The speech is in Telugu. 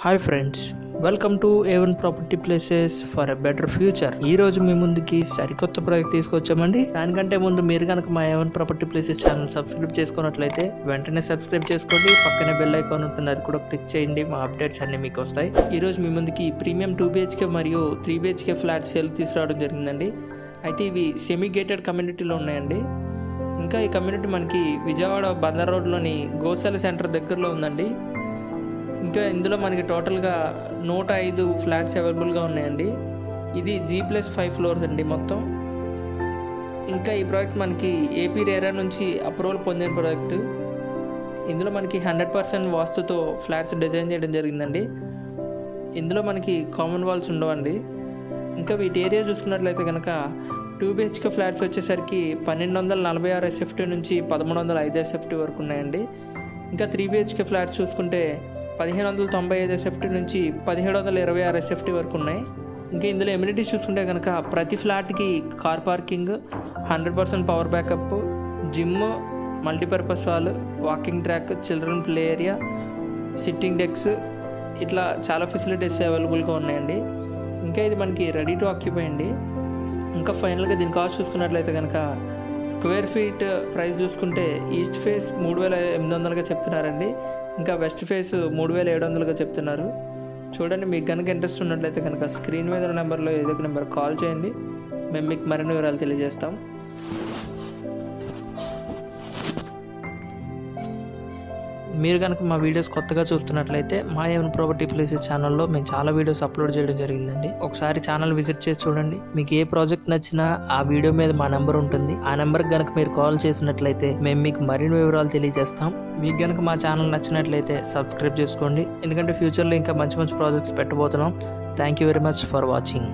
Hi friends, welcome to A1 property places for a better future. ఈ రోజు మీ ముందుకి సరికొత్త ప్రాజెక్ట్ తీసుకొచ్చామండి. దానికంటే ముందు మీరు కనుక మా A1 property places channel subscribe చేసుకున్నట్లయితే వెంటనే సబ్స్క్రైబ్ చేసుకోండి. పక్కనే బెల్ ఐకాన్ ఉంటుంది, అది కూడా క్లిక్ చేయండి. మా అప్డేట్స్ అన్ని మీకు వస్తాయి. ఈ రోజు మీ ముందుకి ప్రీమియం 2 BHK మరియు 3 BHK ఫ్లాట్ సేల్ తీసుకురావడం జరిగిందండి. అయితే ఇవి సెమీ గేటెడ్ కమ్యూనిటీలో ఉన్నాయండి. ఇంకా ఈ కమ్యూనిటీ మనకి విజయవాడ బందర్ రోడ్లోని గోశాల సెంటర్ దగ్గరలో ఉందండి. ఇంకా ఇందులో మనకి టోటల్గా 105 ఫ్లాట్స్ అవైలబుల్గా ఉన్నాయండి. ఇది G+5 ఫ్లోర్స్ అండి మొత్తం. ఇంకా ఈ ప్రాజెక్ట్ మనకి ఏపీ రేరా నుంచి అప్రూవల్ పొందిన ప్రాజెక్టు. ఇందులో మనకి 100% వాస్తుతో ఫ్లాట్స్ డిజైన్ చేయడం జరిగిందండి. ఇందులో మనకి కామన్ వాల్స్ ఉండవండి. ఇంకా వీటి ఏరియా చూసుకున్నట్లయితే కనుక 2 BHK ఫ్లాట్స్ వచ్చేసరికి 1246 SFT నుంచి 1305 SFT వరకు ఉన్నాయండి. ఇంకా 3 BHK ఫ్లాట్స్ చూసుకుంటే 1595 SFT నుంచి 1726 SFT వరకు ఉన్నాయి. ఇంకా ఇందులో ఎమ్యూనిటీస్ చూసుకుంటే కనుక ప్రతి ఫ్లాట్కి car parking, 100% power backup, gym, multipurpose hall, walking track, children play area, sitting dex, ఇట్లా చాలా ఫెసిలిటీస్ అవైలబుల్గా ఉన్నాయండి. ఇంకా ఇది మనకి రెడీ టు ఆక్యుపై అండి. ఇంకా ఫైనల్గా దీని కాస్ట్ చూసుకున్నట్లయితే కనుక స్క్వేర్ ఫీట్ ప్రైస్ చూసుకుంటే ఈస్ట్ ఫేస్ 3800గా చెప్తున్నారండి. ఇంకా వెస్ట్ ఫేస్ 3700గా చెప్తున్నారు. చూడండి, మీకు కనుక ఇంట్రెస్ట్ ఉన్నట్లయితే కనుక స్క్రీన్ మీద ఉన్న నెంబర్లో ఏదో ఒక నెంబర్ కాల్ చేయండి. మేము మీకు మరిన్ని వివరాలు తెలియజేస్తాం. మీరు కనుక మా వీడియోస్ కొత్తగా చూస్తున్నట్లయితే మా A1 ప్రాపర్టీ ప్లేసెస్ ఛానల్లో మేము చాలా వీడియోస్ అప్లోడ్ చేయడం జరిగిందండి. ఒకసారి ఛానల్ విజిట్ చేసి చూడండి. మీకు ఏ ప్రాజెక్ట్ నచ్చినా ఆ వీడియో మీద మా నెంబర్ ఉంటుంది. ఆ నెంబర్కి కనుక మీరు కాల్ చేసినట్లయితే మేము మీకు మరిన్ని వివరాలు తెలియజేస్తాం. మీకు కనుక మా ఛానల్ నచ్చినట్లయితే సబ్స్క్రైబ్ చేసుకోండి, ఎందుకంటే ఫ్యూచర్లో ఇంకా మంచి మంచి ప్రాజెక్ట్స్ పెట్టబోతున్నాం. Thank you very much for watching.